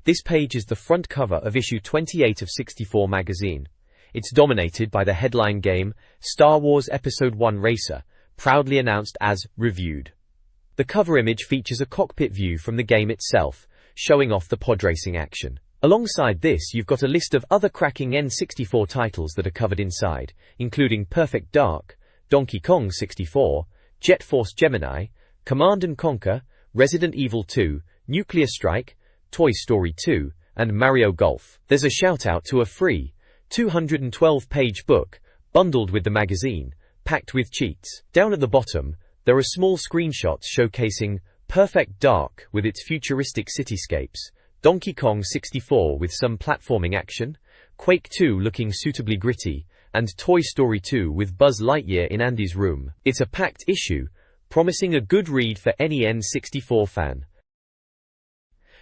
This page is the front cover of issue 28 of 64 magazine. It's dominated by the headline game, Star Wars Episode 1 Racer, proudly announced as reviewed. The cover image features a cockpit view from the game itself, showing off the pod racing action. Alongside this, you've got a list of other cracking N64 titles that are covered inside, including Perfect Dark, Donkey Kong 64, Jet Force Gemini, Command & Conquer, Resident Evil 2, Nuclear Strike, Toy Story 2, and Mario Golf. There's a shout-out to a free 212-page book, bundled with the magazine, packed with cheats. Down at the bottom, there are small screenshots showcasing Perfect Dark with its futuristic cityscapes, Donkey Kong 64 with some platforming action, Quake 2 looking suitably gritty, and Toy Story 2 with Buzz Lightyear in Andy's room. It's a packed issue, promising a good read for any N64 fan.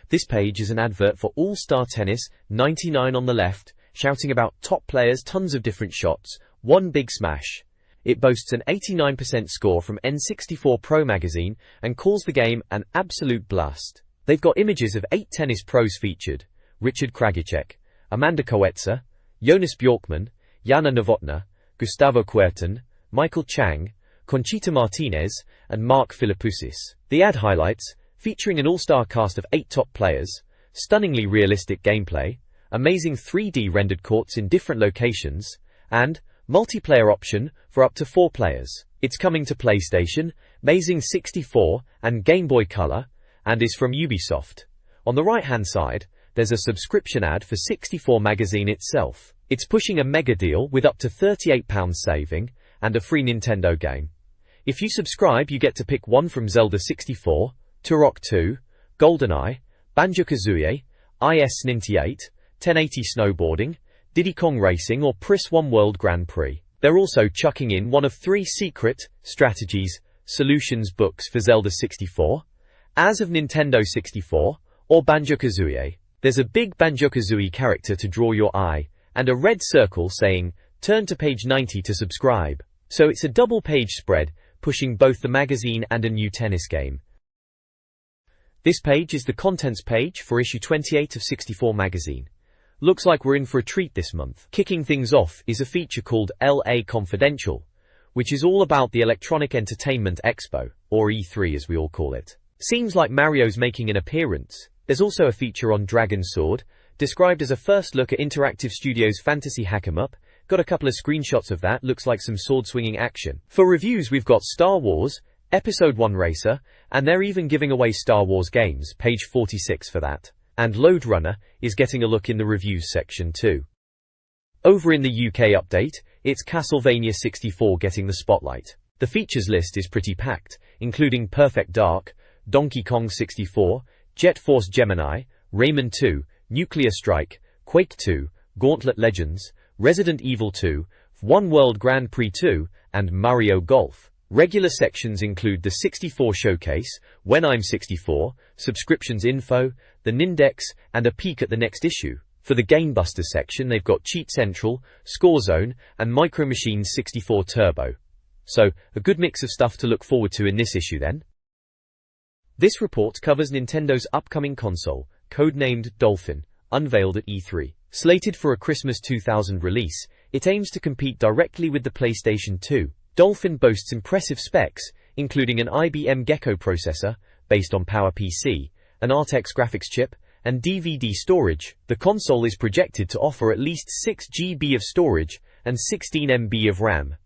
This page is an advert for All-Star Tennis, 99 on the left, shouting about top players, tons of different shots, one big smash. It boasts an 89% score from N64 Pro magazine and calls the game an absolute blast. They've got images of 8 tennis pros featured: Richard Krajicek, Amanda Coetzer, Jonas Bjorkman, Jana Novotná, Gustavo Kuerten, Michael Chang, Conchita Martinez, and Mark Philippoussis. The ad highlights, featuring an all-star cast of 8 top players, stunningly realistic gameplay, amazing 3D rendered courts in different locations, and multiplayer option for up to 4 players. It's coming to PlayStation, Amazing 64, and Game Boy Color, and is from Ubisoft. On the right-hand side, there's a subscription ad for 64 magazine itself. It's pushing a mega deal with up to £38 saving and a free Nintendo game. If you subscribe, you get to pick one from Zelda 64, Turok 2, GoldenEye, Banjo-Kazooie, IS-98, 1080 Snowboarding, Diddy Kong Racing, or Pris 1 World Grand Prix. They're also chucking in one of 3 secret strategies solutions books for Zelda 64, As of Nintendo 64, or Banjo-Kazooie. There's a big Banjo-Kazooie character to draw your eye, and a red circle saying, turn to page 90 to subscribe. So it's a double-page spread, pushing both the magazine and a new tennis game. This page is the contents page for issue 28 of 64 magazine. Looks like we're in for a treat this month. Kicking things off is a feature called LA Confidential, which is all about the Electronic Entertainment Expo, or E3 as we all call it. Seems like Mario's making an appearance. There's also a feature on Dragon Sword, described as a first look at Interactive Studios' fantasy hack-em-up. Got a couple of screenshots of that, looks like some sword-swinging action. For reviews, we've got Star Wars Episode 1 Racer, and they're even giving away Star Wars games, page 46 for that. And Load Runner is getting a look in the reviews section too. Over in the UK update, it's Castlevania 64 getting the spotlight. The features list is pretty packed, including Perfect Dark, Donkey Kong 64, Jet Force Gemini, Rayman 2, Nuclear Strike, Quake 2, Gauntlet Legends, Resident Evil 2, 1 World Grand Prix 2, and Mario Golf. Regular sections include the 64 Showcase, When I'm 64, Subscriptions Info, the Nindex, and a peek at the next issue. For the Game Buster section, they've got Cheat Central, Score Zone, and Micro Machines 64 Turbo. So, a good mix of stuff to look forward to in this issue then. This report covers Nintendo's upcoming console, codenamed Dolphin, unveiled at E3. Slated for a Christmas 2000 release, it aims to compete directly with the PlayStation 2. Dolphin boasts impressive specs, including an IBM Gecko processor, based on PowerPC, an RTX graphics chip, and DVD storage. The console is projected to offer at least 6 GB of storage and 16 MB of RAM.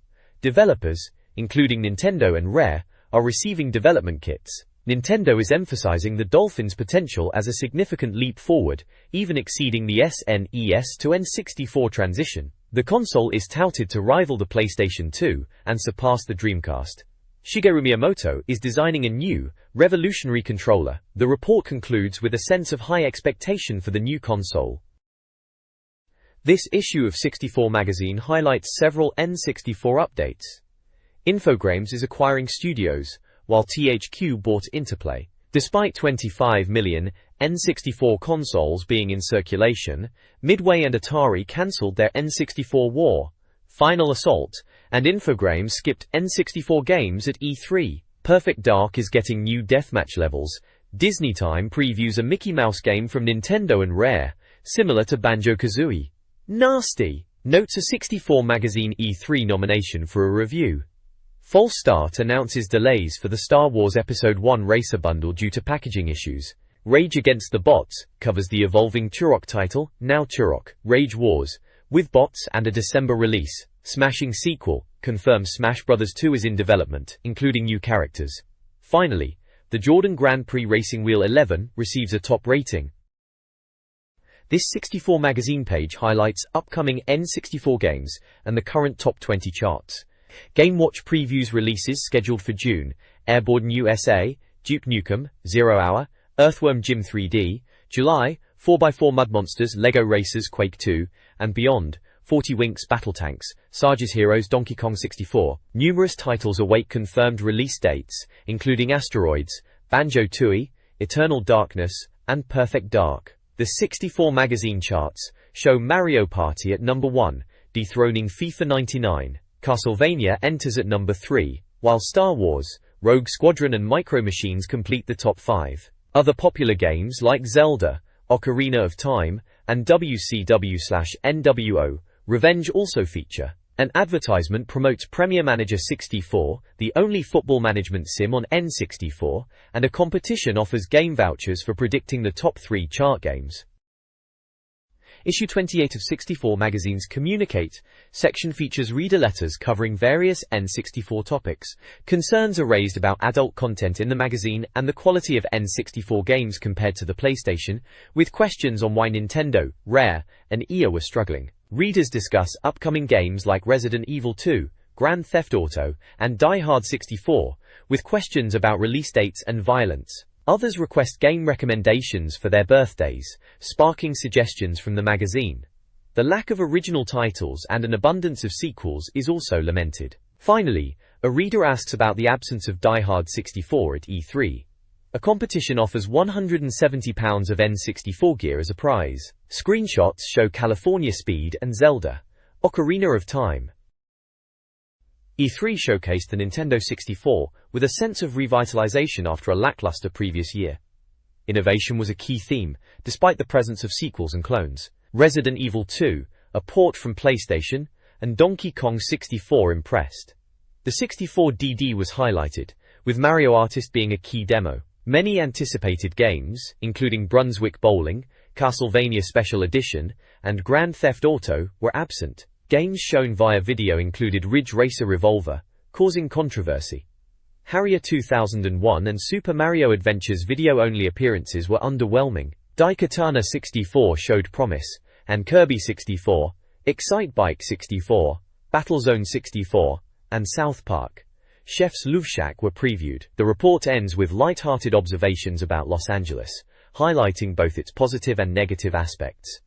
Developers, including Nintendo and Rare, are receiving development kits. Nintendo is emphasizing the Dolphin's potential as a significant leap forward, even exceeding the SNES to N64 transition. The console is touted to rival the PlayStation 2 and surpass the Dreamcast. Shigeru Miyamoto is designing a new, revolutionary controller. The report concludes with a sense of high expectation for the new console. This issue of 64 magazine highlights several N64 updates. Infogrames is acquiring studios, while THQ bought Interplay. Despite 25 million N64 consoles being in circulation, Midway and Atari cancelled their N64 War, Final Assault, and Infogrames skipped N64 games at E3. Perfect Dark is getting new deathmatch levels, Disney Time previews a Mickey Mouse game from Nintendo and Rare, similar to Banjo-Kazooie. Nasty! Notes a 64 Magazine E3 nomination for a review. False Start announces delays for the Star Wars Episode 1 Racer bundle due to packaging issues. Rage Against the Bots covers the evolving Turok title, now Turok, Rage Wars, with bots and a December release. Smashing sequel confirms Smash Bros. 2 is in development, including new characters. Finally, the Jordan Grand Prix Racing Wheel 11 receives a top rating. This 64 magazine page highlights upcoming N64 games and the current top 20 charts. Game Watch previews releases scheduled for June: Airborne USA, Duke Nukem, Zero Hour, Earthworm Jim 3D, July, 4x4 Mud Monsters, Lego Racers, Quake 2, and beyond, 40 Winks Battle Tanks, Sarge's Heroes, Donkey Kong 64. Numerous titles await confirmed release dates, including Asteroids, Banjo-Tooie, Eternal Darkness, and Perfect Dark. The 64 magazine charts show Mario Party at number 1, dethroning FIFA 99. Castlevania enters at number 3, while Star Wars, Rogue Squadron and Micro Machines complete the top 5. Other popular games like Zelda, Ocarina of Time, and WCW/NWO, Revenge also feature. An advertisement promotes Premier Manager 64, the only football management sim on N64, and a competition offers game vouchers for predicting the top 3 chart games. Issue 28 of 64 magazine's Communicate section features reader letters covering various N64 topics. Concerns are raised about adult content in the magazine and the quality of N64 games compared to the PlayStation, with questions on why Nintendo, Rare, and EA were struggling. Readers discuss upcoming games like Resident Evil 2, Grand Theft Auto, and Die Hard 64, with questions about release dates and violence. Others request game recommendations for their birthdays, sparking suggestions from the magazine. The lack of original titles and an abundance of sequels is also lamented. Finally, a reader asks about the absence of Die Hard 64 at E3. A competition offers £170 of N64 gear as a prize. Screenshots show California Speed and Zelda, Ocarina of Time. E3 showcased the Nintendo 64 with a sense of revitalization after a lackluster previous year. Innovation was a key theme, despite the presence of sequels and clones. Resident Evil 2, a port from PlayStation, and Donkey Kong 64 impressed. The 64DD was highlighted, with Mario Artist being a key demo. Many anticipated games, including Brunswick Bowling, Castlevania Special Edition, and Grand Theft Auto, were absent. Games shown via video included Ridge Racer Revolver, causing controversy. Harrier 2001 and Super Mario Adventure's video-only appearances were underwhelming. Daikatana 64 showed promise, and Kirby 64, Excitebike 64, Battlezone 64, and South Park: Chef's Love Shack were previewed. The report ends with light-hearted observations about Los Angeles, highlighting both its positive and negative aspects.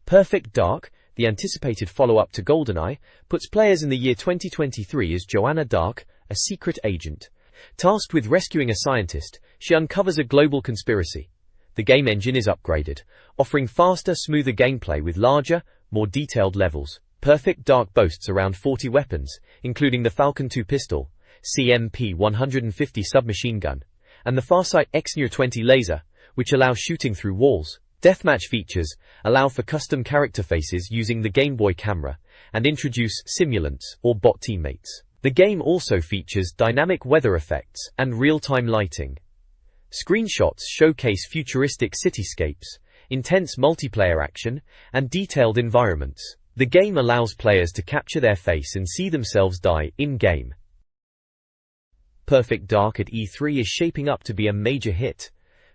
Perfect Dark, the anticipated follow-up to GoldenEye, puts players in the year 2023 as Joanna Dark, a secret agent. Tasked with rescuing a scientist, she uncovers a global conspiracy. The game engine is upgraded, offering faster, smoother gameplay with larger, more detailed levels. Perfect Dark boasts around 40 weapons, including the Falcon 2 pistol, CMP 150 submachine gun, and the Farsight Xnur 20 laser, which allows shooting through walls. Deathmatch features allow for custom character faces using the Game Boy camera and introduce simulants or bot teammates. The game also features dynamic weather effects and real-time lighting. Screenshots showcase futuristic cityscapes, intense multiplayer action, and detailed environments. The game allows players to capture their face and see themselves die in-game. Perfect Dark at E3 is shaping up to be a major hit.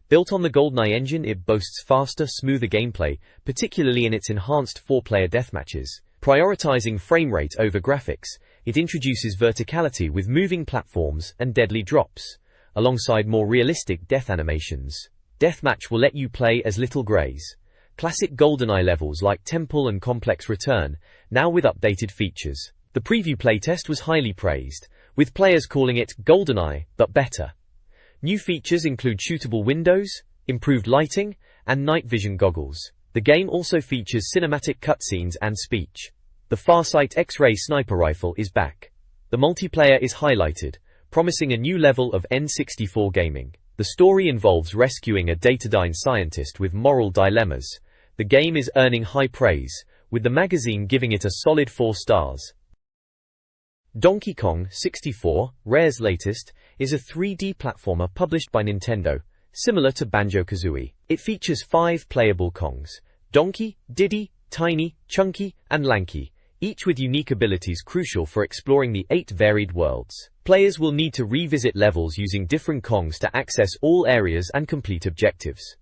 Built on the GoldenEye engine, it boasts faster, smoother gameplay, particularly in its enhanced 4-player deathmatches. Prioritizing frame rate over graphics, it introduces verticality with moving platforms and deadly drops, alongside more realistic death animations. Deathmatch will let you play as Little Greys. Classic GoldenEye levels like Temple and Complex return, now with updated features. The preview playtest was highly praised, with players calling it GoldenEye, but better. New features include shootable windows, improved lighting, and night vision goggles. The game also features cinematic cutscenes and speech. The Farsight X-Ray sniper rifle is back. The multiplayer is highlighted, promising a new level of N64 gaming. The story involves rescuing a Datadyne scientist with moral dilemmas. The game is earning high praise, with the magazine giving it a solid 4 stars. Donkey Kong 64, Rare's latest, is a 3D platformer published by Nintendo, similar to Banjo-Kazooie. It features 5 playable Kongs: Donkey, Diddy, Tiny, Chunky, and Lanky, each with unique abilities crucial for exploring the 8 varied worlds. Players will need to revisit levels using different Kongs to access all areas and complete objectives.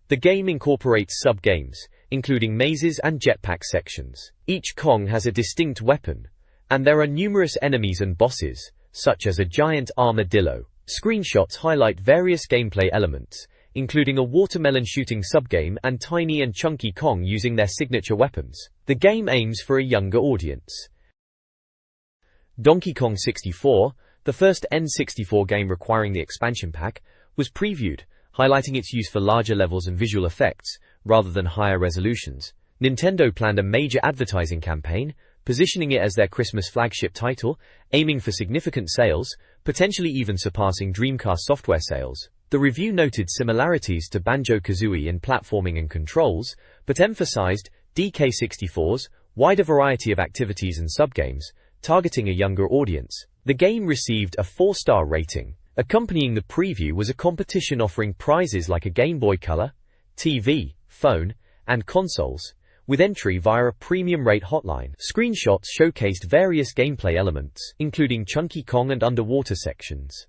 The game incorporates sub-games, including mazes and jetpack sections. Each Kong has a distinct weapon, and there are numerous enemies and bosses, such as a giant armadillo. Screenshots highlight various gameplay elements, including a watermelon shooting subgame and Tiny and Chunky Kong using their signature weapons. The game aims for a younger audience. Donkey Kong 64, the first N64 game requiring the expansion pack, was previewed, highlighting its use for larger levels and visual effects, rather than higher resolutions. Nintendo planned a major advertising campaign, positioning it as their Christmas flagship title, aiming for significant sales, potentially even surpassing Dreamcast software sales. The review noted similarities to Banjo-Kazooie in platforming and controls, but emphasized DK64's wider variety of activities and subgames, targeting a younger audience. The game received a 4-star rating. Accompanying the preview was a competition offering prizes like a Game Boy Color, TV, phone, and consoles, with entry via a premium rate hotline. Screenshots showcased various gameplay elements, including Chunky Kong and underwater sections.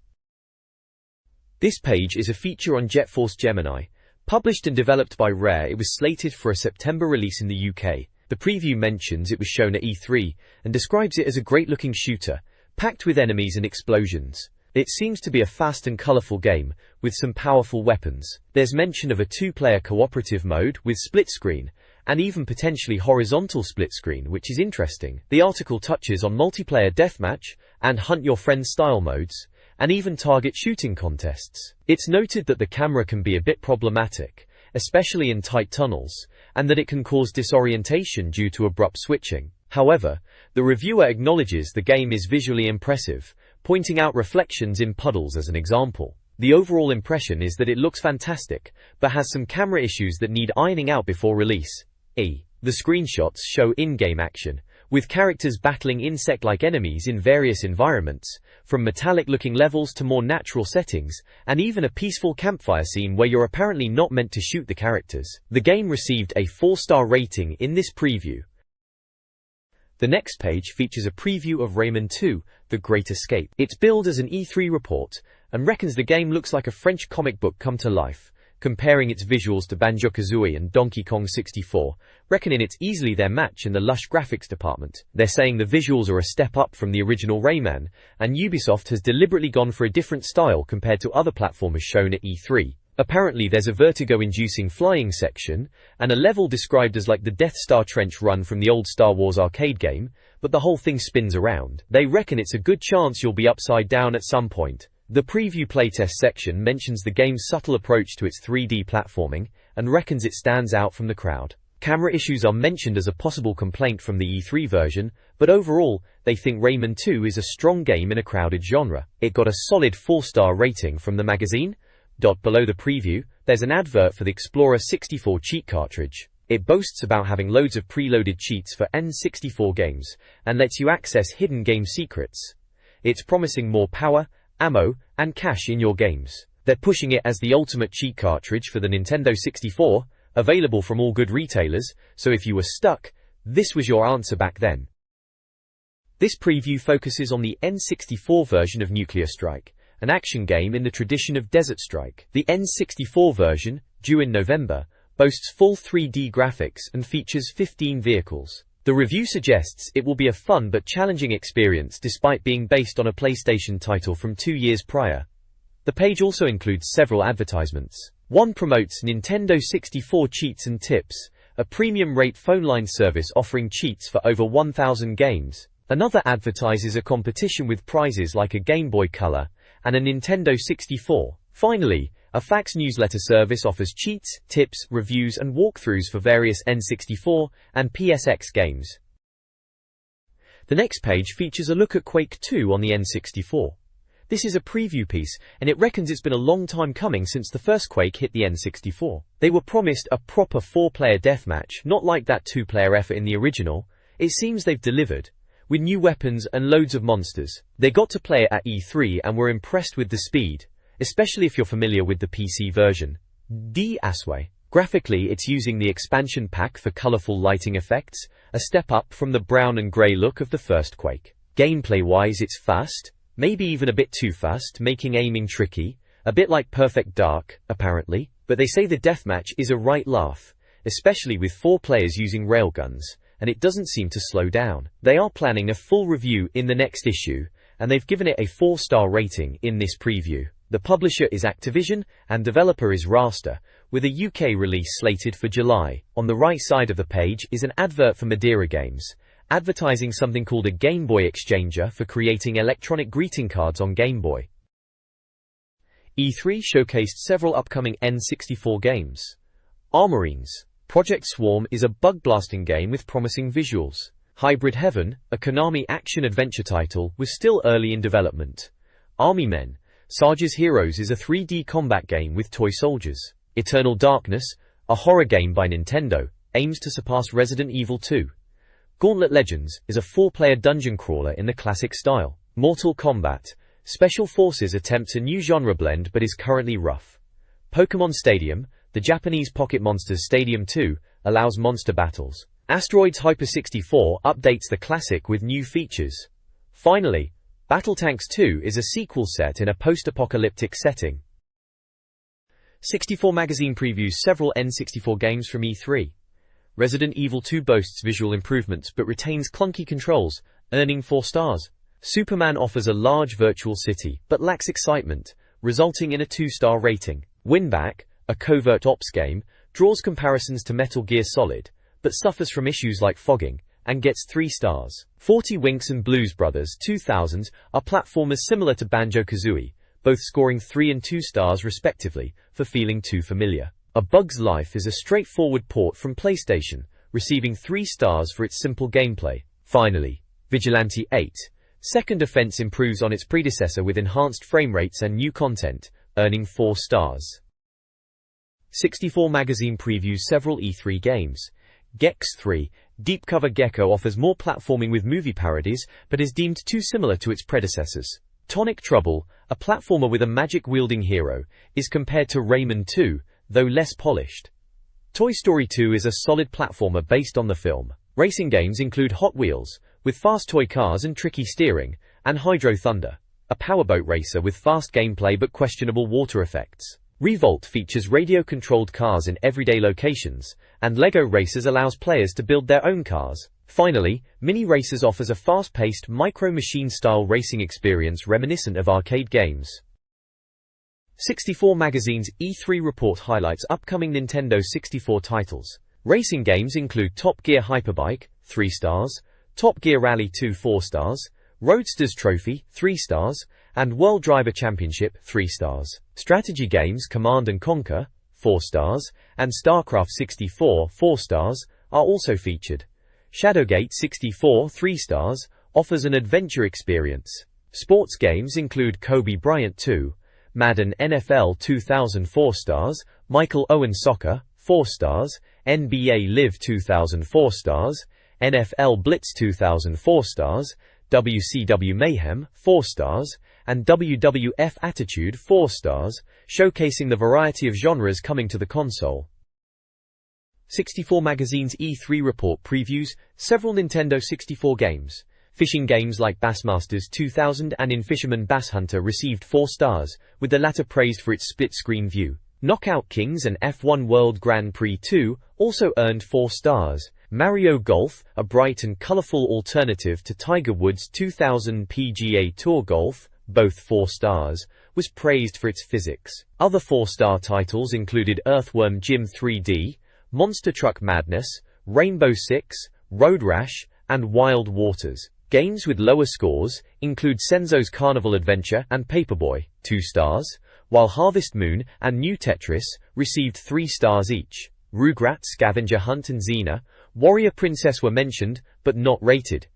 This page is a feature on Jet Force Gemini. Published and developed by Rare, it was slated for a September release in the UK. The preview mentions it was shown at E3, and describes it as a great-looking shooter, packed with enemies and explosions. It seems to be a fast and colourful game, with some powerful weapons. There's mention of a 2-player cooperative mode with split screen, and even potentially horizontal split screen, which is interesting. The article touches on multiplayer deathmatch and hunt your friend style modes, and even target shooting contests. It's noted that the camera can be a bit problematic, especially in tight tunnels, and that it can cause disorientation due to abrupt switching. However, the reviewer acknowledges the game is visually impressive, pointing out reflections in puddles as an example. The overall impression is that it looks fantastic, but has some camera issues that need ironing out before release. The screenshots show in-game action, with characters battling insect-like enemies in various environments, from metallic-looking levels to more natural settings, and even a peaceful campfire scene where you're apparently not meant to shoot the characters. The game received a 4-star rating in this preview. The next page features a preview of Rayman 2, The Great Escape. It's billed as an E3 report, and reckons the game looks like a French comic book come to life, comparing its visuals to Banjo-Kazooie and Donkey Kong 64, reckoning it's easily their match in the lush graphics department. They're saying the visuals are a step up from the original Rayman, and Ubisoft has deliberately gone for a different style compared to other platformers shown at E3. Apparently there's a vertigo-inducing flying section, and a level described as like the Death Star trench run from the old Star Wars arcade game, but the whole thing spins around. They reckon it's a good chance you'll be upside down at some point. The preview playtest section mentions the game's subtle approach to its 3D platforming, and reckons it stands out from the crowd. Camera issues are mentioned as a possible complaint from the E3 version, but overall, they think Rayman 2 is a strong game in a crowded genre. It got a solid 4-star rating from the magazine. Below the preview, there's an advert for the Explorer 64 cheat cartridge. It boasts about having loads of preloaded cheats for N64 games, and lets you access hidden game secrets. It's promising more power, ammo, and cash in your games. They're pushing it as the ultimate cheat cartridge for the Nintendo 64, available from all good retailers, so if you were stuck, this was your answer back then. This preview focuses on the N64 version of Nuclear Strike, an action game in the tradition of Desert Strike. The N64 version, due in November, boasts full 3D graphics and features 15 vehicles. The review suggests it will be a fun but challenging experience despite being based on a PlayStation title from 2 years prior. The page also includes several advertisements. One promotes Nintendo 64 Cheats and Tips, a premium-rate phone line service offering cheats for over 1,000 games. Another advertises a competition with prizes like a Game Boy Color and a Nintendo 64. Finally, a fax newsletter service offers cheats, tips, reviews and walkthroughs for various N64 and PSX games. The next page features a look at Quake 2 on the N64. This is a preview piece, and it reckons it's been a long time coming since the first Quake hit the N64. They were promised a proper 4-player deathmatch, not like that 2-player effort in the original. It seems they've delivered, with new weapons and loads of monsters. They got to play it at E3 and were impressed with the speed, especially if you're familiar with the PC version. Asway. Graphically, it's using the expansion pack for colorful lighting effects, a step up from the brown and grey look of the first Quake. Gameplay-wise, it's fast, maybe even a bit too fast, making aiming tricky, a bit like Perfect Dark, apparently, but they say the deathmatch is a right laugh, especially with 4 players using railguns, and it doesn't seem to slow down. They are planning a full review in the next issue, and they've given it a 4-star rating in this preview. The publisher is Activision, and developer is Raster, with a UK release slated for July. On the right side of the page is an advert for Madeira Games, advertising something called a Game Boy Exchanger for creating electronic greeting cards on Game Boy. E3 showcased several upcoming N64 games. Armorines. Project Swarm is a bug-blasting game with promising visuals. Hybrid Heaven, a Konami action-adventure title, was still early in development. Army Men. Sarge's Heroes is a 3D combat game with toy soldiers. Eternal Darkness, a horror game by Nintendo, aims to surpass Resident Evil 2. Gauntlet Legends is a 4-player dungeon crawler in the classic style. Mortal Kombat. Special Forces attempts a new genre blend but is currently rough. Pokémon Stadium, the Japanese Pocket Monsters Stadium 2, allows monster battles. Asteroids Hyper 64 updates the classic with new features. Finally, Battletanks 2 is a sequel set in a post-apocalyptic setting. 64 Magazine previews several N64 games from E3. Resident Evil 2 boasts visual improvements but retains clunky controls, earning 4 stars. Superman offers a large virtual city but lacks excitement, resulting in a 2-star rating. Winback, a covert ops game, draws comparisons to Metal Gear Solid, but suffers from issues like fogging, and gets 3 stars. 40 Winks and Blues Brothers 2000 are platformers similar to Banjo-Kazooie, both scoring 3 and 2 stars respectively, for feeling too familiar. A Bug's Life is a straightforward port from PlayStation, receiving 3 stars for its simple gameplay. Finally, Vigilante 8. Second Offense improves on its predecessor with enhanced frame rates and new content, earning 4 stars. 64 Magazine previews several E3 games. Gex 3. Deep Cover Gecko offers more platforming with movie parodies, but is deemed too similar to its predecessors. Tonic Trouble, a platformer with a magic-wielding hero, is compared to Rayman 2, though less polished. Toy Story 2 is a solid platformer based on the film. Racing games include Hot Wheels, with fast toy cars and tricky steering, and Hydro Thunder, a powerboat racer with fast gameplay but questionable water effects. Revolt features radio-controlled cars in everyday locations, and LEGO Racers allows players to build their own cars. Finally, Mini Racers offers a fast-paced, micro-machine-style racing experience reminiscent of arcade games. 64 Magazine's E3 report highlights upcoming Nintendo 64 titles. Racing games include Top Gear Hyperbike, 3 stars, Top Gear Rally 2 4 stars, Roadsters Trophy, 3 stars, and World Driver Championship, 3 stars. Strategy games Command & Conquer, 4 stars, and StarCraft 64, 4 stars, are also featured. Shadowgate 64, 3 stars, offers an adventure experience. Sports games include Kobe Bryant 2, Madden NFL 2000 4 stars, Michael Owen Soccer, 4 stars, NBA Live 2000 4 stars, NFL Blitz 2000 4 stars, WCW Mayhem, 4 stars, and WWF Attitude, 4 stars, showcasing the variety of genres coming to the console. 64 Magazine's E3 report previews several Nintendo 64 games. Fishing games like Bassmasters 2000 and In Fisherman Bass Hunter received 4 stars, with the latter praised for its split-screen view. Knockout Kings and F1 World Grand Prix 2 also earned 4 stars. Mario Golf, a bright and colorful alternative to Tiger Woods' 2000 PGA Tour Golf, both 4 stars, was praised for its physics. Other 4-star titles included Earthworm Jim 3D, Monster Truck Madness, Rainbow Six, Road Rash, and Wild Waters. Games with lower scores include Senzo's Carnival Adventure and Paperboy, 2 stars, while Harvest Moon and New Tetris received 3 stars each. Rugrats, Scavenger Hunt and Xena, Warrior Princess were mentioned, but not rated.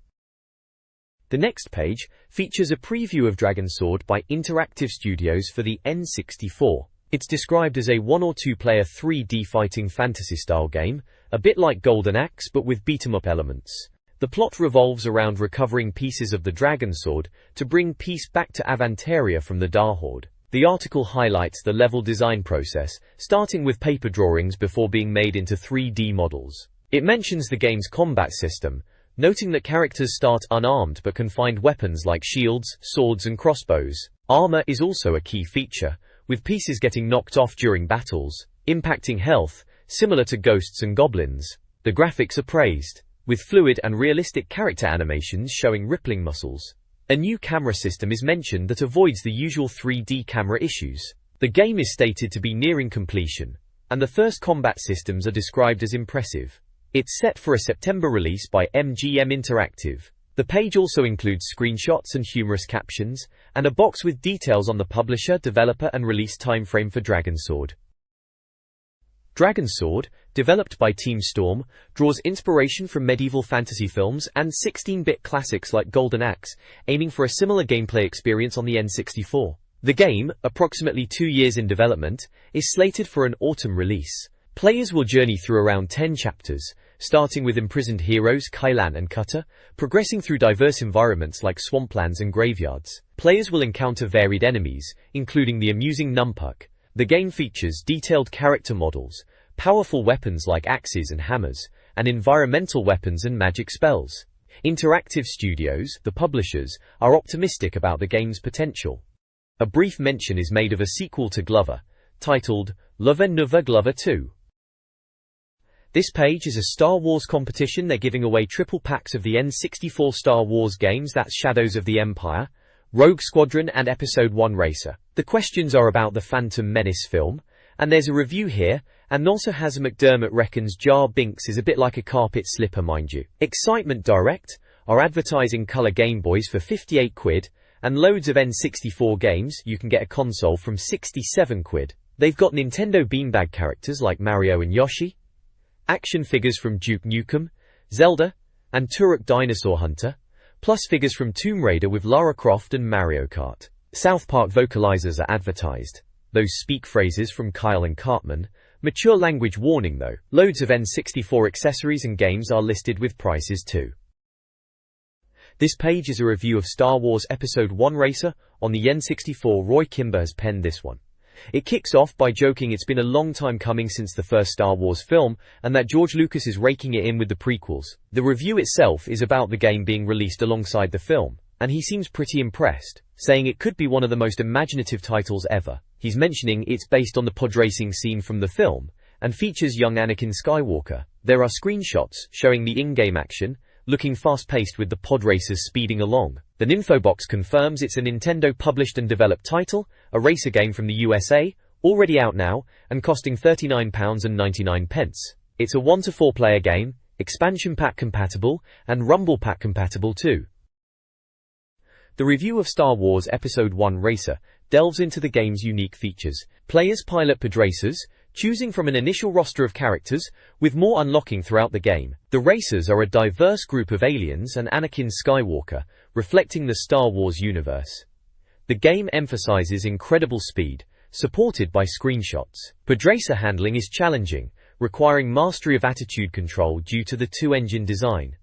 The next page features a preview of Dragon Sword by Interactive Studios for the N64. It's described as a 1 or 2 player 3D fighting fantasy-style game, a bit like GoldenEye but with beat-em-up elements. The plot revolves around recovering pieces of the Dragon Sword to bring peace back to Avantaria from the Darhorde. The article highlights the level design process, starting with paper drawings before being made into 3D models. It mentions the game's combat system, noting that characters start unarmed but can find weapons like shields, swords and crossbows. Armor is also a key feature, with pieces getting knocked off during battles, impacting health, similar to ghosts and goblins. The graphics are praised, with fluid and realistic character animations showing rippling muscles. A new camera system is mentioned that avoids the usual 3D camera issues. The game is stated to be nearing completion, and the first combat systems are described as impressive. It's set for a September release by MGM Interactive. The page also includes screenshots and humorous captions, and a box with details on the publisher, developer and release timeframe for Dragon Sword. Dragon Sword, developed by Team Storm, draws inspiration from medieval fantasy films and 16-bit classics like GoldenEye, aiming for a similar gameplay experience on the N64. The game, approximately 2 years in development, is slated for an autumn release. Players will journey through around 10 chapters, starting with imprisoned heroes Kailan and Cutter, progressing through diverse environments like swamplands and graveyards. Players will encounter varied enemies, including the amusing Numpuck. The game features detailed character models, powerful weapons like axes and hammers, and environmental weapons and magic spells. Interactive Studios, the publishers, are optimistic about the game's potential. A brief mention is made of a sequel to Glover, titled Love Nova Glover 2. This page is a Star Wars competition. They're giving away triple packs of the N64 Star Wars games, that's Shadows of the Empire, Rogue Squadron and Episode 1 Racer. The questions are about the Phantom Menace film, and there's a review here, and also has McDermott reckons Jar Binks is a bit like a carpet slipper, mind you. Excitement Direct are advertising colour Game Boys for 58 quid, and loads of N64 games. You can get a console from 67 quid. They've got Nintendo beanbag characters like Mario and Yoshi, action figures from Duke Nukem, Zelda, and Turok Dinosaur Hunter, plus figures from Tomb Raider with Lara Croft and Mario Kart. South Park vocalizers are advertised. Those speak phrases from Kyle and Cartman. Mature language warning though. Loads of N64 accessories and games are listed with prices too. This page is a review of Star Wars Episode 1 Racer on the N64. Roy Kimber has penned this one. It kicks off by joking it's been a long time coming since the first Star Wars film, and that George Lucas is raking it in with the prequels. The review itself is about the game being released alongside the film, and he seems pretty impressed, saying it could be one of the most imaginative titles ever. He's mentioning it's based on the pod racing scene from the film, and features young Anakin Skywalker. There are screenshots showing the in-game action, looking fast-paced with the pod racers speeding along. The info box confirms it's a Nintendo-published and developed title, a racer game from the USA, already out now, and costing £39.99. It's a 1 to 4 player game, expansion pack compatible, and Rumble Pack compatible too. The review of Star Wars Episode 1 Racer delves into the game's unique features. Players pilot pod racers, choosing from an initial roster of characters, with more unlocking throughout the game. The racers are a diverse group of aliens and Anakin Skywalker, reflecting the Star Wars universe. The game emphasizes incredible speed, supported by screenshots. Pod racer handling is challenging, requiring mastery of attitude control due to the two-engine design.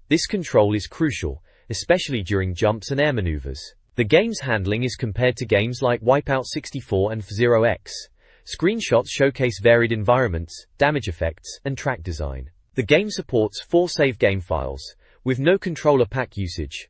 This control is crucial, especially during jumps and air maneuvers. The game's handling is compared to games like Wipeout 64 and F-Zero X. Screenshots showcase varied environments, damage effects, and track design. The game supports 4 save game files, with no controller pack usage.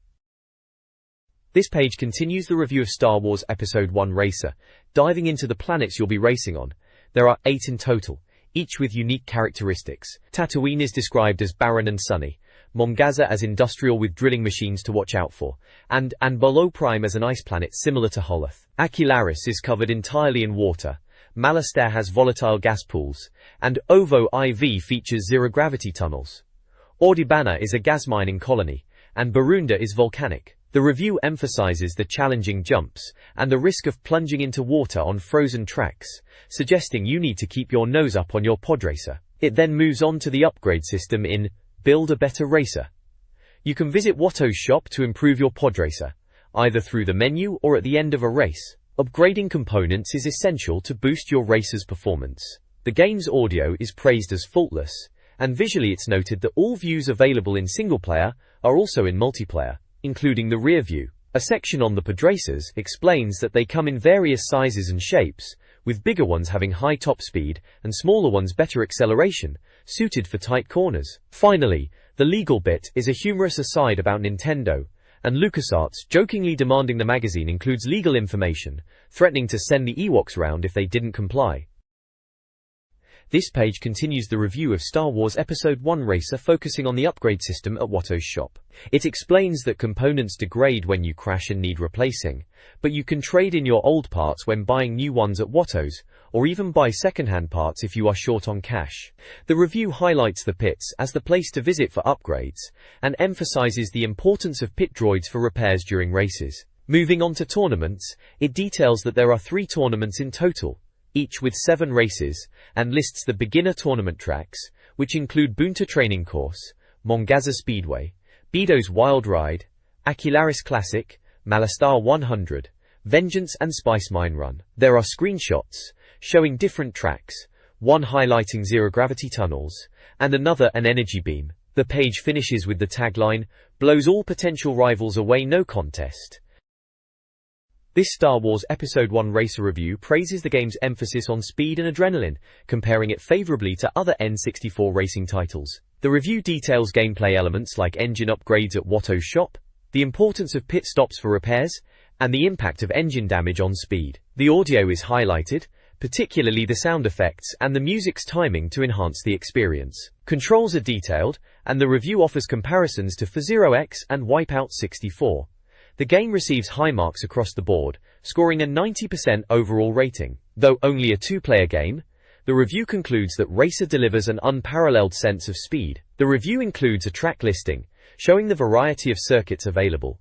This page continues the review of Star Wars Episode 1 Racer, diving into the planets you'll be racing on. There are 8 in total, each with unique characteristics. Tatooine is described as barren and sunny, Mom Gaza as industrial with drilling machines to watch out for, and Bolo Prime as an ice planet similar to Holoth. Akelaris is covered entirely in water, Malastare has volatile gas pools, and Ovo IV features zero-gravity tunnels. Ordibana is a gas mining colony, and Barunda is volcanic. The review emphasizes the challenging jumps, and the risk of plunging into water on frozen tracks, suggesting you need to keep your nose up on your pod racer. It then moves on to the upgrade system in Build a Better Racer. You can visit Watto's shop to improve your podracer, either through the menu or at the end of a race. Upgrading components is essential to boost your racer's performance. The game's audio is praised as faultless, and visually it's noted that all views available in single-player are also in multiplayer, including the rear view. A section on the podracers explains that they come in various sizes and shapes, with bigger ones having high top speed and smaller ones better acceleration, suited for tight corners. Finally, the legal bit is a humorous aside about Nintendo and LucasArts jokingly demanding the magazine includes legal information, threatening to send the Ewoks round if they didn't comply. This page continues the review of Star Wars Episode 1 Racer, focusing on the upgrade system at Watto's shop. It explains that components degrade when you crash and need replacing, but you can trade in your old parts when buying new ones at Watto's, or even buy second-hand parts if you are short on cash. The review highlights the pits as the place to visit for upgrades, and emphasizes the importance of pit droids for repairs during races. Moving on to tournaments, it details that there are 3 tournaments in total, each with 7 races, and lists the beginner tournament tracks, which include Boonta Training Course, Mongaza Speedway, Bedo's Wild Ride, Aquilaris Classic, Malastar 100, Vengeance and Spice Mine Run. There are screenshots showing different tracks, one highlighting zero-gravity tunnels, and another an energy beam. The page finishes with the tagline, "Blows all potential rivals away, no contest." This Star Wars Episode 1 Racer review praises the game's emphasis on speed and adrenaline, comparing it favorably to other N64 racing titles. The review details gameplay elements like engine upgrades at Watto's shop, the importance of pit stops for repairs, and the impact of engine damage on speed. The audio is highlighted, particularly the sound effects and the music's timing to enhance the experience. Controls are detailed, and the review offers comparisons to F-Zero X and Wipeout 64. The game receives high marks across the board, scoring a 90% overall rating. Though only a 2-player game, the review concludes that Racer delivers an unparalleled sense of speed. The review includes a track listing, showing the variety of circuits available.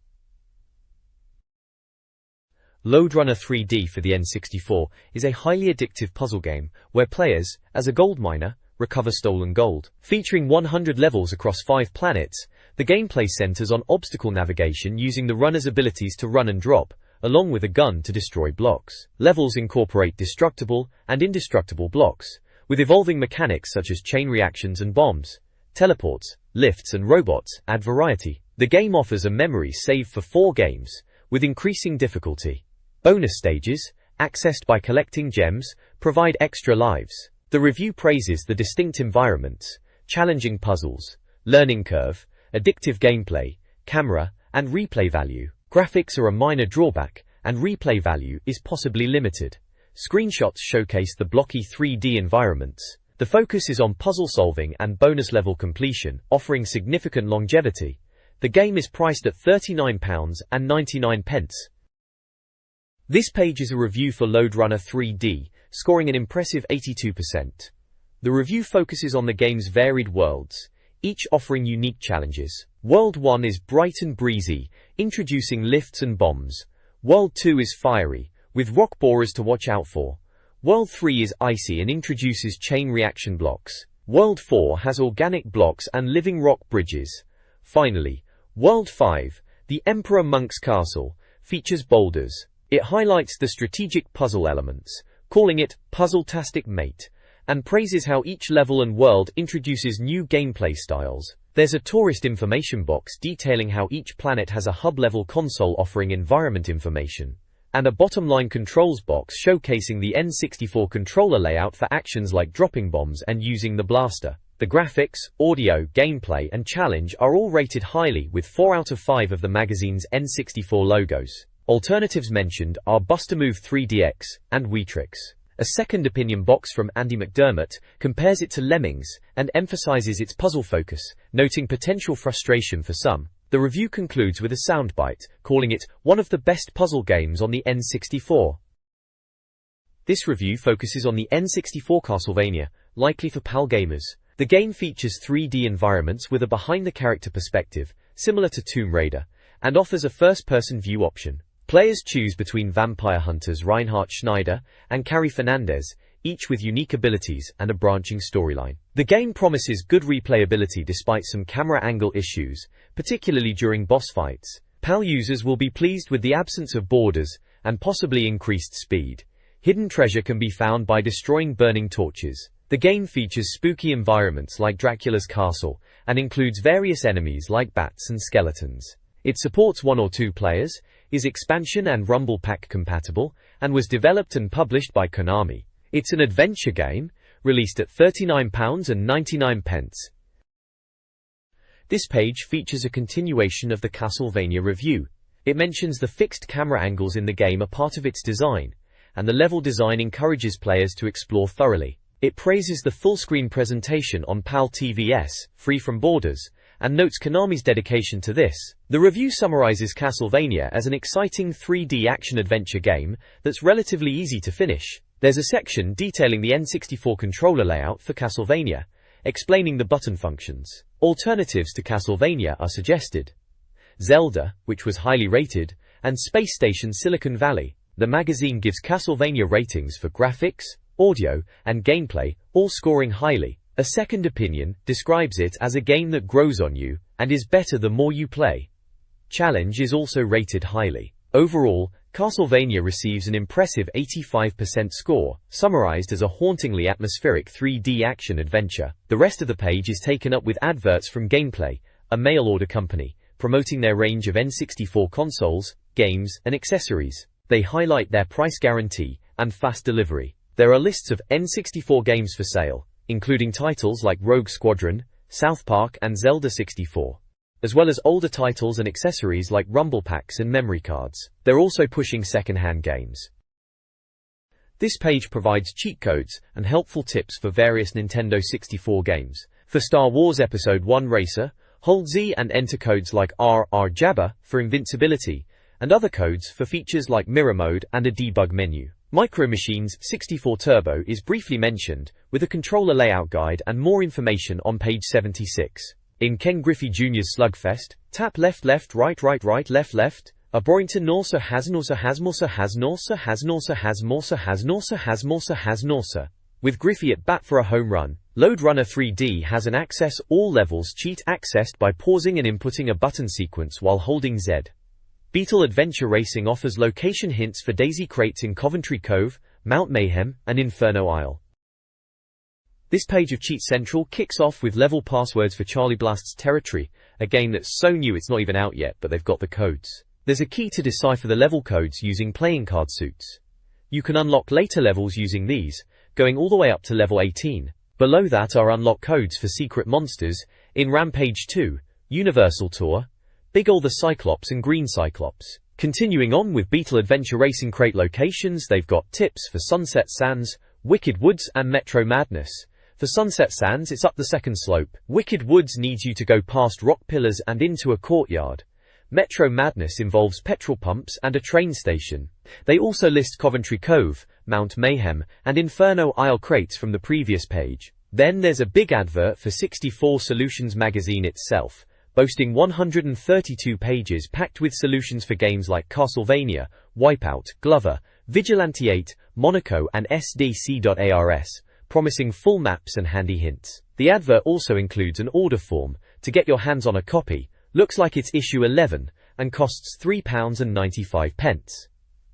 Lode Runner 3D for the N64 is a highly addictive puzzle game where players, as a gold miner, recover stolen gold. Featuring 100 levels across 5 planets, the gameplay centers on obstacle navigation using the runner's abilities to run and drop, along with a gun to destroy blocks. Levels incorporate destructible and indestructible blocks, with evolving mechanics such as chain reactions and bombs. Teleports, lifts and robots add variety. The game offers a memory save for 4 games, with increasing difficulty. Bonus stages, accessed by collecting gems, provide extra lives. The review praises the distinct environments, challenging puzzles, learning curve, addictive gameplay, camera, and replay value. Graphics are a minor drawback, and replay value is possibly limited. Screenshots showcase the blocky 3D environments. The focus is on puzzle solving and bonus level completion, offering significant longevity. The game is priced at £39.99. This page is a review for Lode Runner 3D, scoring an impressive 82%. The review focuses on the game's varied worlds, each offering unique challenges. World 1 is bright and breezy, introducing lifts and bombs. World 2 is fiery, with rock borers to watch out for. World 3 is icy and introduces chain reaction blocks. World 4 has organic blocks and living rock bridges. Finally, World 5, the Emperor Monk's Castle, features boulders. It highlights the strategic puzzle elements, calling it Puzzle-tastic Mate, and praises how each level and world introduces new gameplay styles. There's a tourist information box detailing how each planet has a hub-level console offering environment information, and a bottom-line controls box showcasing the N64 controller layout for actions like dropping bombs and using the blaster. The graphics, audio, gameplay, and challenge are all rated highly, with 4 out of 5 of the magazine's N64 logos. Alternatives mentioned are Bust-A-Move 3DX and Weetrix. A second opinion box from Andy McDermott compares it to Lemmings and emphasizes its puzzle focus, noting potential frustration for some. The review concludes with a soundbite, calling it one of the best puzzle games on the N64. This review focuses on the N64 Castlevania, likely for PAL gamers. The game features 3D environments with a behind-the-character perspective, similar to Tomb Raider, and offers a first-person view option. Players choose between vampire hunters Reinhard Schneider and Carrie Fernandez, each with unique abilities and a branching storyline. The game promises good replayability despite some camera angle issues, particularly during boss fights. PAL users will be pleased with the absence of borders and possibly increased speed. Hidden treasure can be found by destroying burning torches. The game features spooky environments like Dracula's castle and includes various enemies like bats and skeletons. It supports 1 or 2 players, is expansion and Rumble Pack compatible, and was developed and published by Konami. It's an adventure game, released at £39.99. This page features a continuation of the Castlevania review. It mentions the fixed camera angles in the game are part of its design, and the level design encourages players to explore thoroughly. It praises the full-screen presentation on PAL TVS, free from borders, and notes Konami's dedication to this. The review summarizes Castlevania as an exciting 3D action-adventure game that's relatively easy to finish. There's a section detailing the N64 controller layout for Castlevania, explaining the button functions. Alternatives to Castlevania are suggested: Zelda, which was highly rated, and Space Station Silicon Valley. The magazine gives Castlevania ratings for graphics, audio, and gameplay, all scoring highly. A second opinion describes it as a game that grows on you and is better the more you play. Challenge is also rated highly. Overall, Castlevania receives an impressive 85% score, summarized as a hauntingly atmospheric 3D action-adventure. The rest of the page is taken up with adverts from Gameplay, a mail-order company, promoting their range of N64 consoles, games, and accessories. They highlight their price guarantee and fast delivery. There are lists of N64 games for sale, including titles like Rogue Squadron, South Park, and Zelda 64, as well as older titles and accessories like Rumble Packs and memory cards. They're also pushing second-hand games. This page provides cheat codes and helpful tips for various Nintendo 64 games. For Star Wars Episode 1 Racer, hold Z and enter codes like RR Jabba for invincibility, and other codes for features like mirror mode and a debug menu. Micro Machines 64 Turbo is briefly mentioned, with a controller layout guide and more information on page 76. In Ken Griffey Jr.'s Slugfest, tap left left right right right left left, a Borrington Norsa has Norsa has Morsa has Norsa has Norsa has Morsa has Norsa has Morsa has Norsa. With Griffey at bat for a home run, Load Runner 3D has an access all levels cheat accessed by pausing and inputting a button sequence while holding Z. Beetle Adventure Racing offers location hints for daisy crates in Coventry Cove, Mount Mayhem, and Inferno Isle. This page of Cheat Central kicks off with level passwords for Charlie Blast's Territory, a game that's so new it's not even out yet, but they've got the codes. There's a key to decipher the level codes using playing card suits. You can unlock later levels using these, going all the way up to level 18. Below that are unlock codes for secret monsters in Rampage 2, Universal Tour, Big Ol' the Cyclops and Green Cyclops. Continuing on with Beetle Adventure Racing crate locations, they've got tips for Sunset Sands, Wicked Woods, and Metro Madness. For Sunset Sands, it's up the second slope. Wicked Woods needs you to go past rock pillars and into a courtyard. Metro Madness involves petrol pumps and a train station. They also list Coventry Cove, Mount Mayhem, and Inferno Isle crates from the previous page. Then there's a big advert for 64 Solutions magazine itself, boasting 132 pages packed with solutions for games like Castlevania, Wipeout, Glover, Vigilante 8, Monaco, and SDC.ARS, promising full maps and handy hints. The advert also includes an order form to get your hands on a copy. Looks like it's issue 11 and costs £3.95.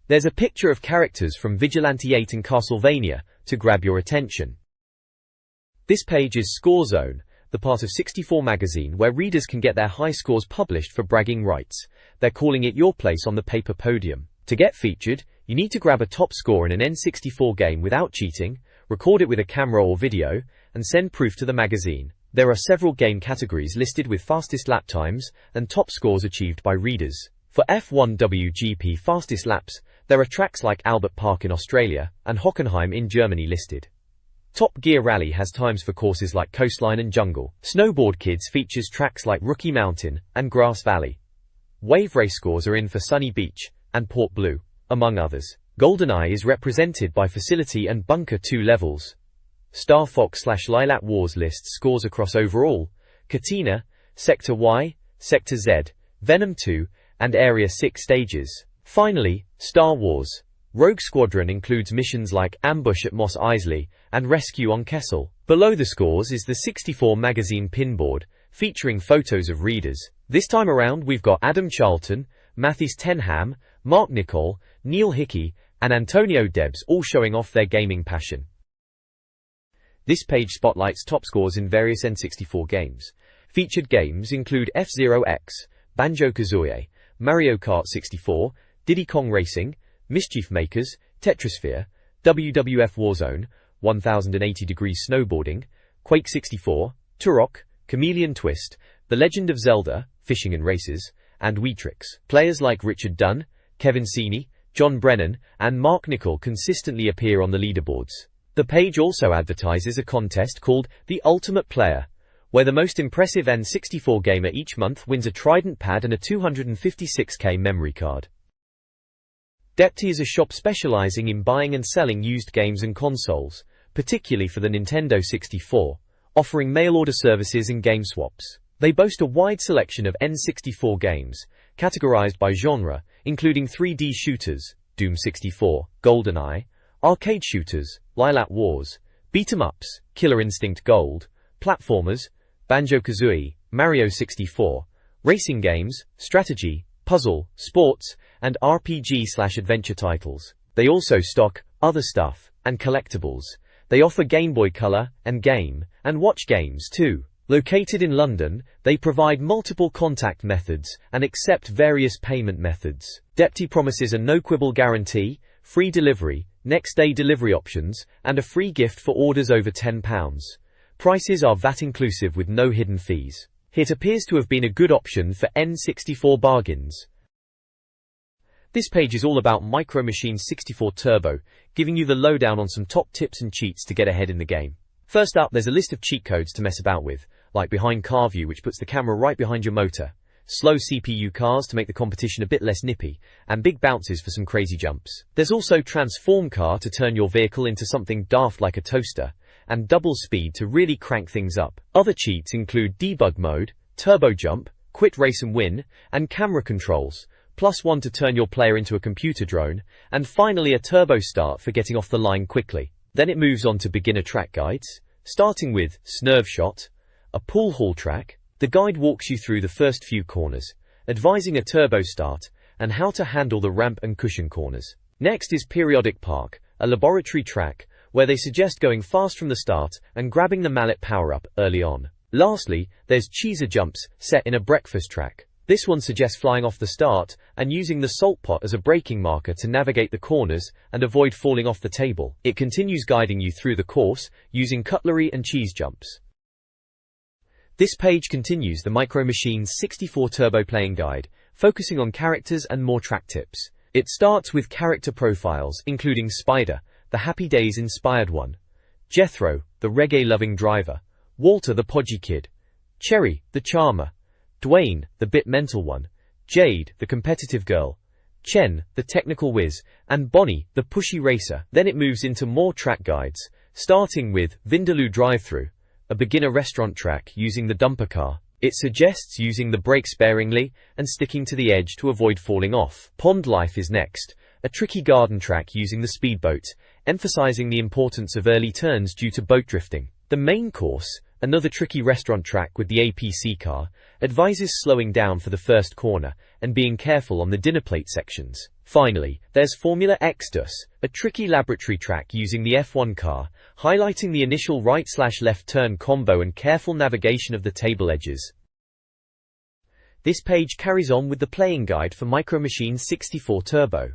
There's a picture of characters from Vigilante 8 and Castlevania to grab your attention. This page is Score Zone, the part of 64 magazine where readers can get their high scores published for bragging rights. They're calling it your place on the paper podium. To get featured, you need to grab a top score in an N64 game without cheating, record it with a camera or video, and send proof to the magazine. There are several game categories listed with fastest lap times and top scores achieved by readers. For F1 WGP fastest laps, there are tracks like Albert Park in Australia and Hockenheim in Germany listed. Top Gear Rally has times for courses like Coastline and Jungle. Snowboard Kids features tracks like Rookie Mountain and Grass Valley. Wave race scores are in for Sunny Beach and Port Blue, among others. GoldenEye is represented by Facility and Bunker 2 levels. Star Fox/Lilac Wars lists scores across overall, Katina, Sector Y, Sector Z, Venom 2, and Area 6 stages. Finally, Star Wars Rogue Squadron includes missions like Ambush at Mos Eisley and Rescue on Kessel. Below the scores is the 64 magazine pinboard, featuring photos of readers. This time around we've got Adam Charlton, Mathis Tenham, Mark Nicol, Neil Hickey, and Antonio Debs all showing off their gaming passion. This page spotlights top scores in various N64 games. Featured games include F-Zero X, Banjo-Kazooie, Mario Kart 64, Diddy Kong Racing, Mischief Makers, Tetrisphere, WWF Warzone, 1080 Degrees Snowboarding, Quake 64, Turok, Chameleon Twist, The Legend of Zelda, Fishing and Races, and Weetrix. Players like Richard Dunn, Kevin Seeney, John Brennan, and Mark Nicol consistently appear on the leaderboards. The page also advertises a contest called The Ultimate Player, where the most impressive N64 gamer each month wins a Trident pad and a 256K memory card. Depty is a shop specializing in buying and selling used games and consoles, particularly for the Nintendo 64, offering mail-order services and game swaps. They boast a wide selection of N64 games, categorized by genre, including 3D shooters, Doom 64, GoldenEye, arcade shooters, Lilat Wars, beat-em-ups, Killer Instinct Gold, platformers, Banjo-Kazooie, Mario 64, racing games, strategy, puzzle, sports, and RPG/adventure titles. They also stock other stuff and collectibles. They offer Game Boy Color and Game and Watch games too. Located in London, they provide multiple contact methods and accept various payment methods. Depty promises a no-quibble guarantee, free delivery, next-day delivery options, and a free gift for orders over £10. Prices are VAT inclusive with no hidden fees. It appears to have been a good option for N64 bargains. This page is all about Micro Machines 64 Turbo, giving you the lowdown on some top tips and cheats to get ahead in the game. First up, there's a list of cheat codes to mess about with, like behind car view, which puts the camera right behind your motor, slow CPU cars to make the competition a bit less nippy, and big bounces for some crazy jumps. There's also transform car to turn your vehicle into something daft like a toaster, and double speed to really crank things up. Other cheats include debug mode, turbo jump, quit race and win, and camera controls, +1 to turn your player into a computer drone, and finally a turbo start for getting off the line quickly. Then it moves on to beginner track guides, starting with Snerve Shot, a pool hall track. The guide walks you through the first few corners, advising a turbo start, and how to handle the ramp and cushion corners. Next is Periodic Park, a laboratory track, where they suggest going fast from the start and grabbing the mallet power-up early on. Lastly, there's Cheeser Jumps, set in a breakfast track. This one suggests flying off the start and using the salt pot as a braking marker to navigate the corners and avoid falling off the table. It continues guiding you through the course using cutlery and cheese jumps. This page continues the Micro Machines 64 Turbo playing guide, focusing on characters and more track tips. It starts with character profiles, including Spider, the Happy Days inspired one, Jethro, the reggae-loving driver, Walter, the podgy kid, Cherry, the charmer, Dwayne, the bit mental one, Jade, the competitive girl, Chen, the technical whiz, and Bonnie, the pushy racer. Then it moves into more track guides, starting with Vindaloo Drive-Thru, a beginner restaurant track using the dumper car. It suggests using the brake sparingly and sticking to the edge to avoid falling off. Pond Life is next, a tricky garden track using the speedboat, emphasizing the importance of early turns due to boat drifting. The main course, another tricky restaurant track with the APC car, advises slowing down for the first corner and being careful on the dinner plate sections. Finally, there's Formula Exodus, a tricky laboratory track using the F1 car, highlighting the initial right/left turn combo and careful navigation of the table edges. This page carries on with the playing guide for Micro Machines 64 Turbo.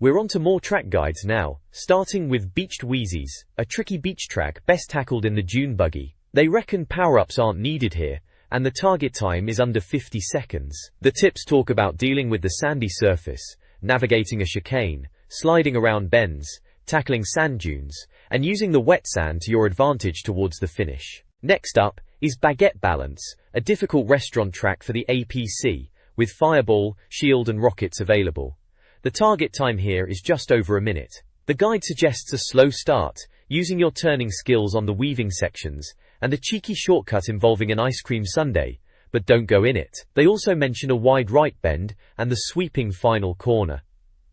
We're on to more track guides now, starting with Beached Wheezies, a tricky beach track best tackled in the dune buggy. They reckon power-ups aren't needed here, and the target time is under 50 seconds. The tips talk about dealing with the sandy surface, navigating a chicane, sliding around bends, tackling sand dunes, and using the wet sand to your advantage towards the finish. Next up is Baguette Balance, a difficult restaurant track for the APC, with Fireball, Shield and Rockets available. The target time here is just over a minute. The guide suggests a slow start, using your turning skills on the weaving sections, and a cheeky shortcut involving an ice cream sundae, but don't go in it. They also mention a wide right bend and the sweeping final corner.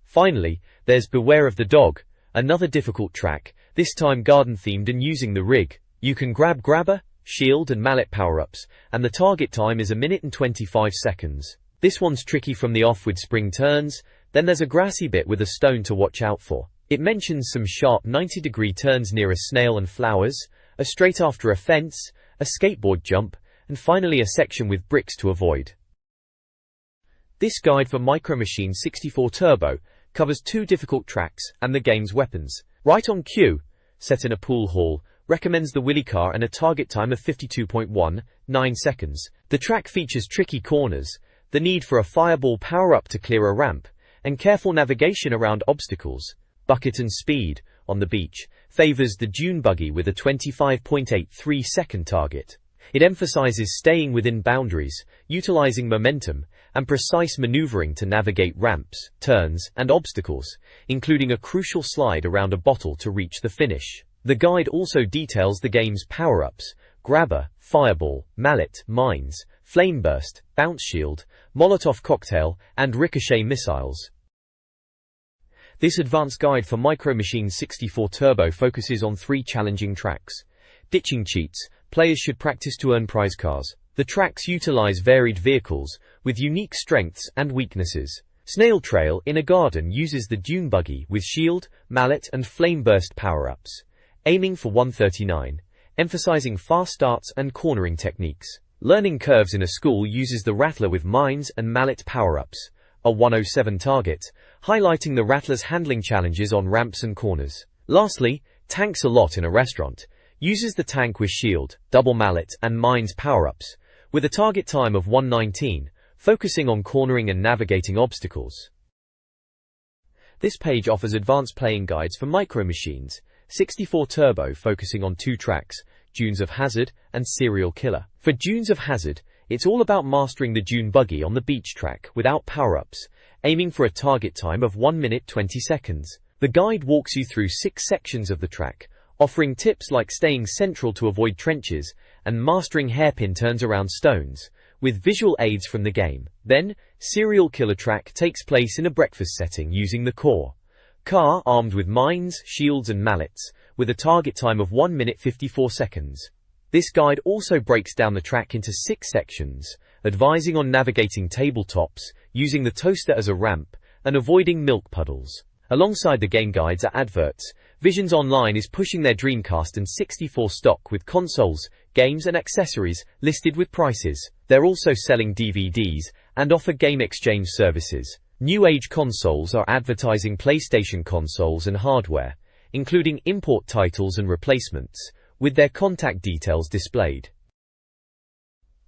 Finally, There's Beware of the Dog, another difficult track, this time garden-themed and using the rig. You can grab grabber, shield and mallet power-ups, and the target time is 1 minute and 25 seconds. This one's tricky from the off with spring turns, then there's a grassy bit with a stone to watch out for. It mentions some sharp 90-degree turns near a snail and flowers, a straight after a fence, a skateboard jump, and finally a section with bricks to avoid. This guide for Micro Machine 64 Turbo covers 2 difficult tracks and the game's weapons. Right on Cue, set in a pool hall, recommends the Willy car and a target time of 52.19 seconds. The track features tricky corners, the need for a fireball power-up to clear a ramp, and careful navigation around obstacles. Bucket and Speed, on the beach, favors the dune buggy with a 25.83 second target. It emphasizes staying within boundaries, utilizing momentum, and precise maneuvering to navigate ramps, turns, and obstacles, including a crucial slide around a bottle to reach the finish. The guide also details the game's power-ups: grabber, fireball, mallet, mines, flame burst, bounce shield, Molotov cocktail, and ricochet missiles. This advanced guide for Micro Machine 64 Turbo focuses on 3 challenging tracks. Ditching cheats, players should practice to earn prize cars. The tracks utilize varied vehicles, with unique strengths and weaknesses. Snail Trail in a garden uses the dune buggy with shield, mallet and flame burst power-ups. Aiming for 139, emphasizing fast starts and cornering techniques. Learning Curves in a school uses the Rattler with mines and mallet power-ups. A 107 target, highlighting the Rattler's handling challenges on ramps and corners. Lastly, Tanks a Lot in a restaurant uses the tank with shield, double mallet and mines power-ups, with a target time of 119, focusing on cornering and navigating obstacles. This page offers advanced playing guides for Micro Machines 64 Turbo, focusing on 2 tracks, Dunes of Hazard and Serial Killer. For Dunes of Hazard, it's all about mastering the dune buggy on the beach track without power-ups, aiming for a target time of 1 minute 20 seconds. The guide walks you through 6 sections of the track, offering tips like staying central to avoid trenches and mastering hairpin turns around stones, with visual aids from the game. Then, Serial Killer track takes place in a breakfast setting using the core car armed with mines, shields and mallets, with a target time of 1 minute 54 seconds. This guide also breaks down the track into 6 sections, advising on navigating tabletops, using the toaster as a ramp, and avoiding milk puddles. Alongside the game guides are adverts. Visions Online is pushing their Dreamcast and 64 stock with consoles, games and accessories listed with prices. They're also selling DVDs and offer game exchange services. New Age Consoles are advertising PlayStation consoles and hardware, including import titles and replacements, with their contact details displayed.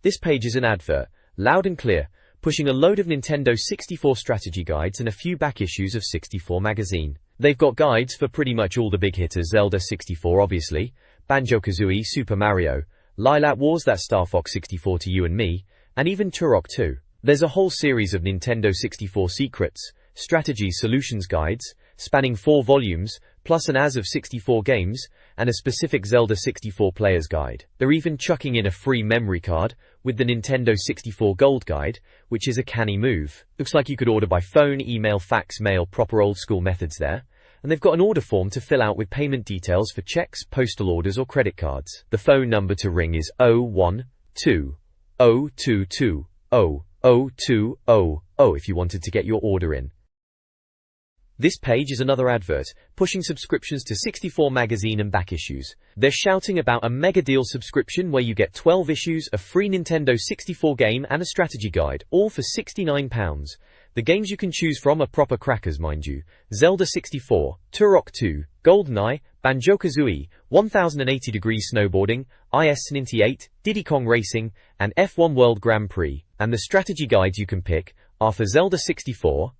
This page is an advert, loud and clear, pushing a load of Nintendo 64 strategy guides and a few back issues of 64 magazine. They've got guides for pretty much all the big hitters: Zelda 64 obviously, Banjo-Kazooie, Super Mario, Lilac Wars, that's Star Fox 64 to you and me, and even Turok 2. There's a whole series of Nintendo 64 secrets, strategy solutions guides, spanning 4 volumes, plus an as of 64 games, and a specific Zelda 64 player's guide. They're even chucking in a free memory card with the Nintendo 64 Gold Guide, which is a canny move. Looks like you could order by phone, email, fax, mail, proper old school methods there. And they've got an order form to fill out with payment details for checks, postal orders or credit cards. The phone number to ring is 012-022-00200 if you wanted to get your order in. This page is another advert, pushing subscriptions to 64 magazine and back issues. They're shouting about a mega deal subscription where you get 12 issues, a free Nintendo 64 game and a strategy guide, all for £69. The games you can choose from are proper crackers, mind you. Zelda 64, Turok 2, GoldenEye, Banjo-Kazooie, 1080 Degrees Snowboarding, IS-98, Diddy Kong Racing, and F1 World Grand Prix. And the strategy guides you can pick are for Zelda 64,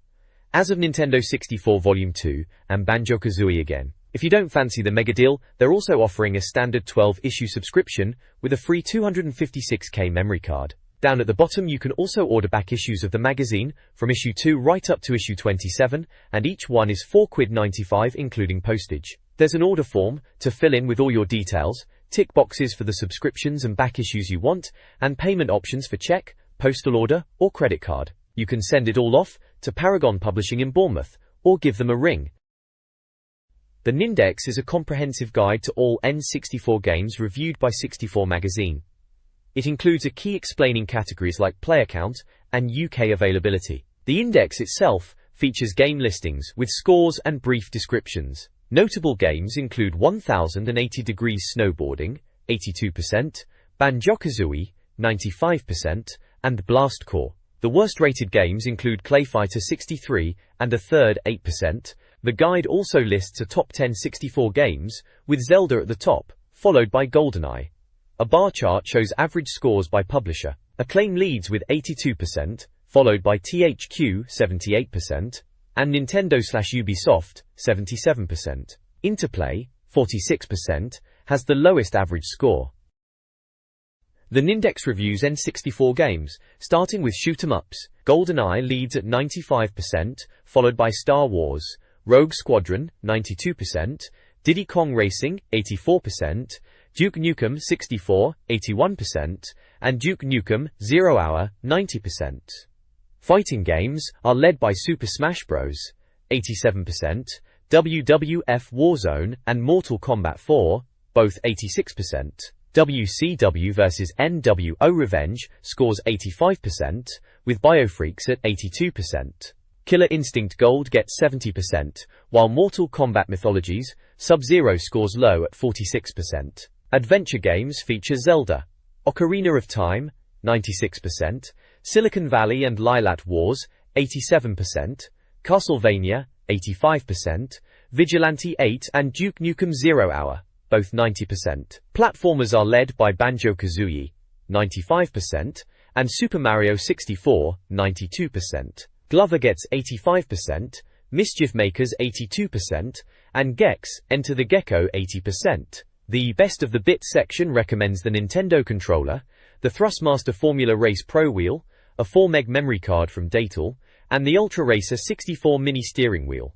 as of Nintendo 64 Volume 2, and Banjo-Kazooie again. If you don't fancy the mega deal, they're also offering a standard 12-issue subscription with a free 256k memory card. Down at the bottom you can also order back issues of the magazine, from issue 2 right up to issue 27, and each one is £4.95 including postage. There's an order form to fill in with all your details, tick boxes for the subscriptions and back issues you want, and payment options for check, postal order, or credit card. You can send it all off to Paragon Publishing in Bournemouth, or give them a ring. The Nindex is a comprehensive guide to all N64 games reviewed by 64 magazine. It includes a key explaining categories like player count and UK availability. The index itself features game listings with scores and brief descriptions. Notable games include 1080 Degrees Snowboarding, 82%, Banjo-Kazooie, 95%, and Blastcore. The worst-rated games include Clayfighter 63 and a third 8%. The guide also lists a top 10 64 games, with Zelda at the top, followed by GoldenEye. A bar chart shows average scores by publisher. Acclaim leads with 82%, followed by THQ 78%, and Nintendo/Ubisoft 77%. Interplay 46% has the lowest average score. The Nindex reviews N64 games, starting with shoot 'em ups. GoldenEye leads at 95%, followed by Star Wars, Rogue Squadron 92%, Diddy Kong Racing 84%, Duke Nukem 64, 81%, and Duke Nukem 0 Hour 90%. Fighting games are led by Super Smash Bros. 87%, WWF Warzone and Mortal Kombat 4, both 86%. WCW vs NWO Revenge scores 85%, with Biofreaks at 82%. Killer Instinct Gold gets 70%, while Mortal Kombat Mythologies Sub-Zero scores low at 46%. Adventure games feature Zelda, Ocarina of Time 96%, Silicon Valley and Lylat Wars 87%, Castlevania 85%, Vigilante 8 and Duke Nukem 0 Hour, both 90%. Platformers are led by Banjo-Kazooie 95% and Super Mario 64 92%. Glover gets 85%, Mischief Makers 82%, and Gex Enter the Gecko 80%. The Best of the Bit section recommends the Nintendo controller, the Thrustmaster Formula Race Pro Wheel, a 4 meg memory card from Datal, and the Ultra Racer 64 mini steering wheel.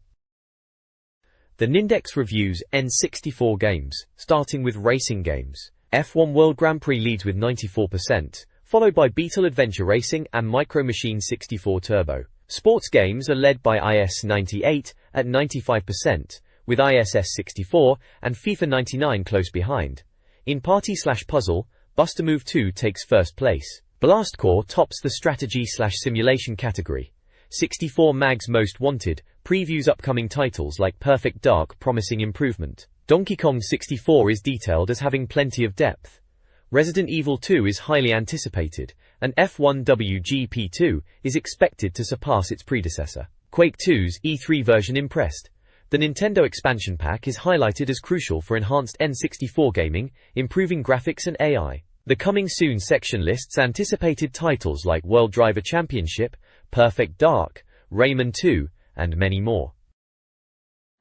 The Nindex reviews N64 games, starting with racing games. F1 World Grand Prix leads with 94%, followed by Beetle Adventure Racing and Micro Machine 64 Turbo. Sports games are led by IS-98 at 95%, with ISS 64 and FIFA 99 close behind. In Party/Puzzle, Buster Move 2 takes first place. Blastcore tops the strategy/simulation category. 64 Mag's Most Wanted previews upcoming titles like Perfect Dark, promising improvement. Donkey Kong 64 is detailed as having plenty of depth. Resident Evil 2 is highly anticipated, and F1 WGP2 is expected to surpass its predecessor. Quake 2's E3 version impressed. The Nintendo expansion pack is highlighted as crucial for enhanced N64 gaming, improving graphics and AI. The Coming Soon section lists anticipated titles like World Driver Championship, Perfect Dark, Rayman 2, and many more.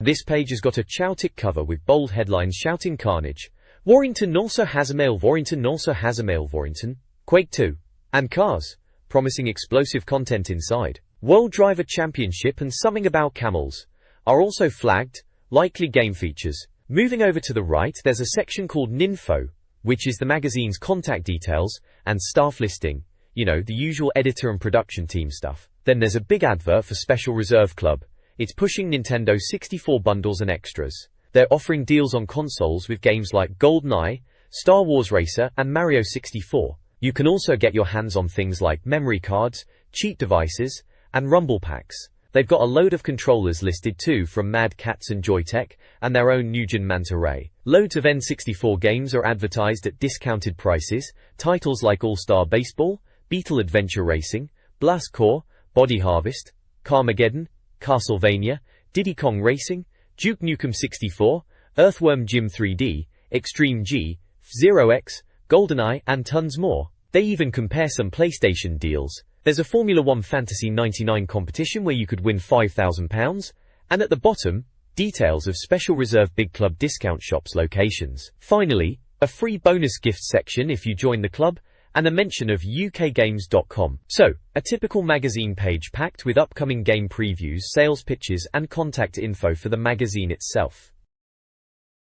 This page has got a Chowtic cover with bold headlines shouting carnage. Warrington also has a mail. Warrington, Quake 2, and Cars, promising explosive content inside. World Driver Championship and something about camels are also flagged, likely game features. Moving over to the right, there's a section called Ninfo, which is the magazine's contact details and staff listing, the usual editor and production team stuff. Then there's a big advert for Special Reserve Club. It's pushing Nintendo 64 bundles and extras. They're offering deals on consoles with games like GoldenEye, Star Wars Racer, and Mario 64. You can also get your hands on things like memory cards, cheat devices, and rumble packs. They've got a load of controllers listed too from Mad Catz and Joytech, and their own Nugent Manta Ray. Loads of N64 games are advertised at discounted prices. Titles like All-Star Baseball, Beetle Adventure Racing, Blastcore, Body Harvest, Carmageddon, Castlevania, Diddy Kong Racing, Duke Nukem 64, Earthworm Jim 3D, Extreme G, Zero-X, GoldenEye, and tons more. They even compare some PlayStation deals. There's a Formula 1 Fantasy 99 competition where you could win £5,000, and at the bottom, details of Special Reserve Big Club discount shops locations. Finally, a free bonus gift section if you join the club, and a mention of ukgames.com. So, a typical magazine page packed with upcoming game previews, sales pitches, and contact info for the magazine itself.